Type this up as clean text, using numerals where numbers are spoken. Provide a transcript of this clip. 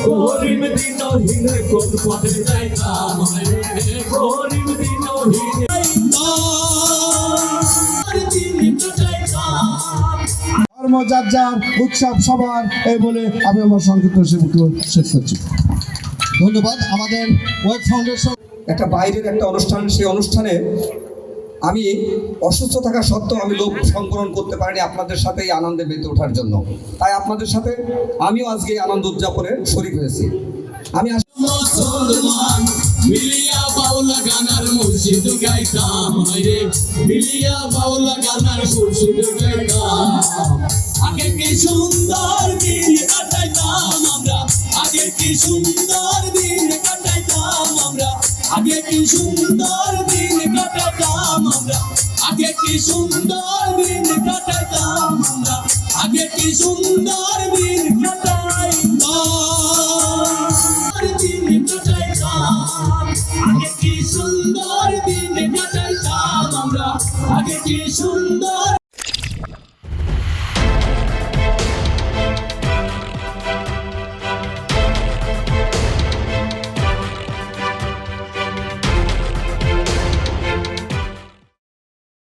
গরিব দিনহীন কোন পথে যাইতাম রে গরিব দিনহীন ধর্ম যার যার, উৎসব সবার, এই বলে আমি আমার সংক্ষিপ্ত শেষ করছি। ধন্যবাদ। আমাদের ওয়েব ফাউন্ডেশন একটা বাইরের একটা অনুষ্ঠান, সেই অনুষ্ঠানে আমি অসুস্থ থাকা সত্ত্বেও আমি লোক সংবরণ করতে পারিনি আপনাদের সাথে এই আনন্দে মেতে ওঠার জন্য। তাই আপনাদের সাথে আমিও আজকে এই আনন্দ উদযাপনে শরীক হয়েছি। আমি মুসলমান মিলিয়া বাউলা গানার মুর্শিদ গাইতাম রে মিলিয়া বাউলা গানার মুর্শিদ গাইতাম আগে কি সুন্দর দিন কাটাইতাম আমরা আগে কি সুন্দর দিন কাটাইতাম আমরা আগে কি সুন্দর দিন কাটাইতাম আমরা আগে কি সুন্দর দিন